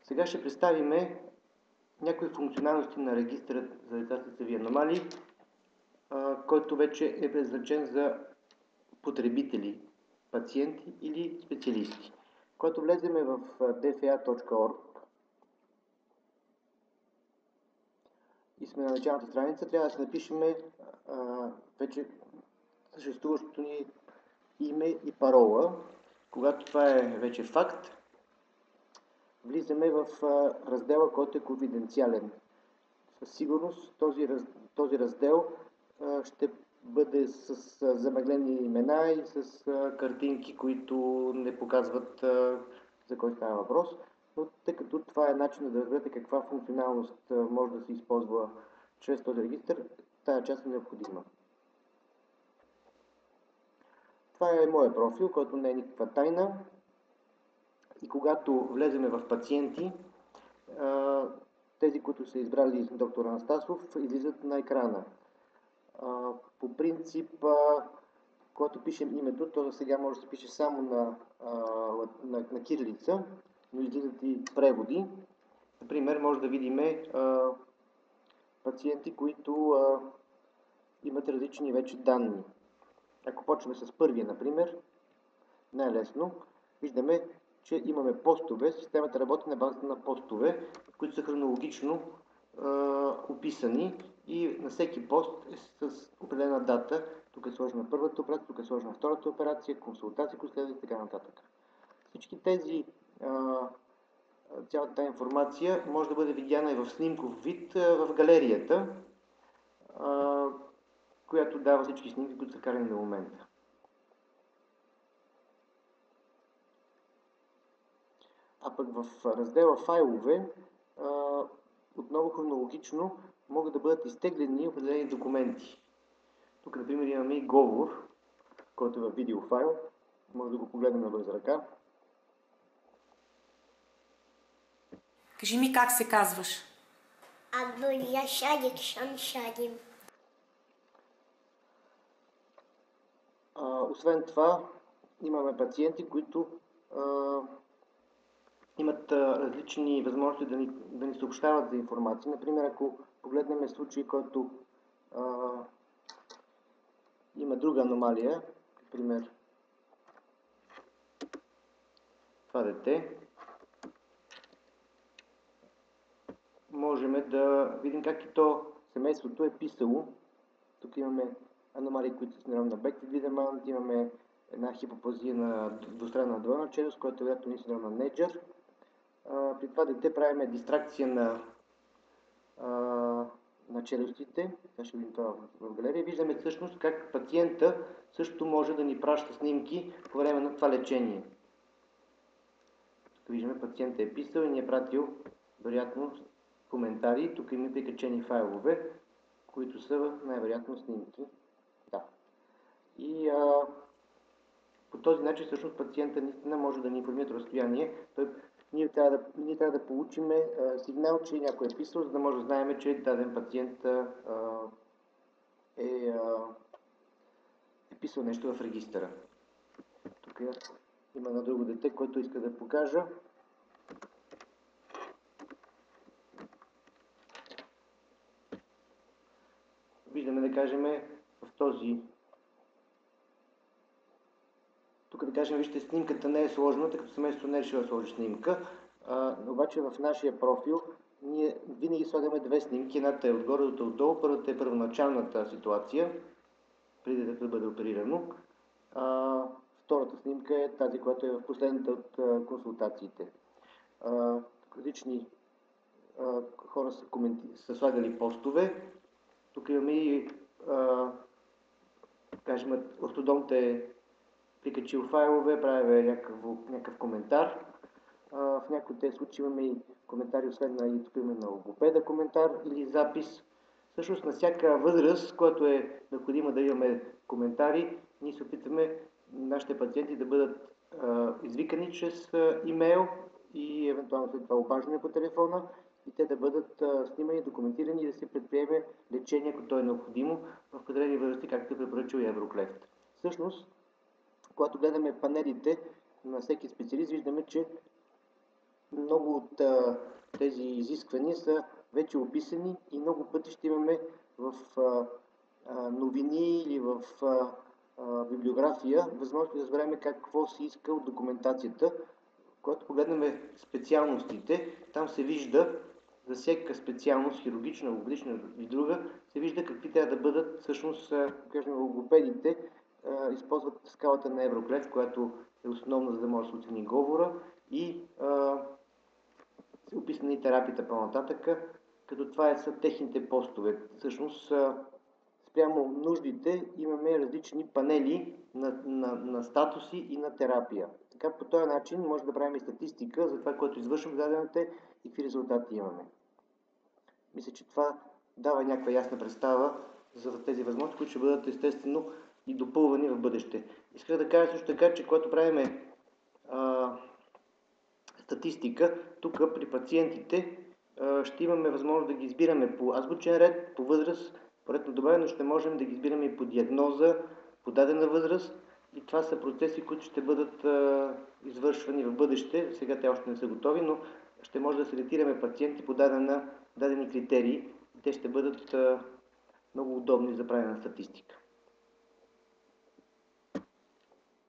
Сега ще представим някои функционалности на регистъра за деца с лицеви аномалии, който вече е предназначен за потребители, пациенти или специалисти. Когато влезем в dfa.org и сме на началната страница, трябва да си напишем вече съществуващото ни име и парола. Когато това е вече факт, влизаме в раздела, който е конфиденциален. Със сигурност този раздел ще бъде с замъглени имена и с картинки, които не показват за кой става въпрос. Но тъй като това е начин да разберете каква функционалност може да се използва чрез този регистър, тая част е необходима. Това е моят профил, който не е никаква тайна. И когато влеземе в пациенти, тези, които са избрали доктор Анастасов, излизат на екрана. По принцип, когато пишем името, то за сега може да се пише само на кирилица, но излизат и преводи. Например, може да видим пациенти, които имат различни вече данни. Ако почваме с първия, например, най-лесно, виждаме, че имаме постове. Системата работи на базата на постове, които са хронологично описани и на всеки пост е с определена дата. Тук е сложена първата операция, тук е сложена втората операция, консултации, които следват и така нататък. Всички тези, цялата тази информация може да бъде видяна и в снимков вид в галерията, която дава всички снимки, които са карани до момента. А пък в раздела файлове, отново хронологично, могат да бъдат изтеглени определени документи. Тук, например, имаме и говор, който е в видеофайл. Може да го погледнем на бърза ръка. Кажи ми как се казваш. Абдулия Шадик Шамшадим. Освен това, имаме пациенти, които имат различни възможности да ни съобщават за информация. Например, ако погледнем случай, който има друга аномалия, например това дете, можем да видим как и то семейството е писало. Тук имаме аномалии, които са синдром на Бехтер-Видемант, имаме една хипоплазия на двустранна двойна челюст, която е вероятно синдром на Неджер. При това дете правим дистракция на челюстите. Сега ще видим това в галерия. Виждаме всъщност как пациента също може да ни праща снимки по време на това лечение. Тук виждаме, пациентът е писал и ни е пратил вероятно коментари. Тук има прикачени файлове, които са най-вероятно снимки. Да. И по този начин всъщност пациента наистина може да ни информира разстояние. Ние трябва да получим сигнал, че някой е писал, за да може да знаем, че даден пациент е писал нещо в регистъра. Тук има едно друго дете, което иска да покажа. Виждаме, да кажем, в този... Тук, да кажем, вижте, снимката не е сложена, тъй като семейството не е решило да сложи снимка. Обаче в нашия профил ние винаги слагаме две снимки. Едната е отгоре, другата отдолу. Първата е първоначалната ситуация, преди детето да бъде оперирано. Втората снимка е тази, която е в последната от консултациите. Различни хора са слагали постове. Тук имаме и, кажем, ортодонт е прикачил файлове, прави някакъв коментар. В някои от тези случаи имаме и коментари, освен на тук имаме на логопеда коментар или запис. Всъщност на всяка възраст, която е необходимо да имаме коментари, ние се опитваме нашите пациенти да бъдат извикани чрез имейл и евентуално след това обаждане по телефона и те да бъдат снимани, документирани и да се предприеме лечение, ако то е необходимо в определени възрасти, както е препоръчал и Евроклефт. Всъщност, когато гледаме панелите на всеки специалист, виждаме, че много от тези изисквания са вече описани и много пъти ще имаме в новини или в библиография възможност да разберем какво се иска от документацията. Когато погледнем специалностите, там се вижда за всяка специалност, хирургична, логопедична и друга, се вижда какви трябва да бъдат. Всъщност, кажем, логопедите използват скалата на Евроклев, която е основна, за да може да се оцени говора, и се описана и терапията по-нататък, като това са техните постове. Всъщност, спрямо нуждите имаме различни панели на статуси и на терапия. Така по този начин може да правим и статистика за това, което извършваме в дадената и какви резултати имаме. Мисля, че това дава някаква ясна представа за тези възможности, които ще бъдат естествено и допълвани в бъдеще. Исках да кажа също така, че когато правим статистика, тук при пациентите ще имаме възможност да ги избираме по азбучен ред, по възраст, по ред на добавяне, но ще можем да ги избираме и по диагноза, по дадена възраст. И това са процеси, които ще бъдат извършвани в бъдеще. Сега те още не са готови, но ще може да селектираме пациенти по дадени критерии. Те ще бъдат много удобни за правене на статистика.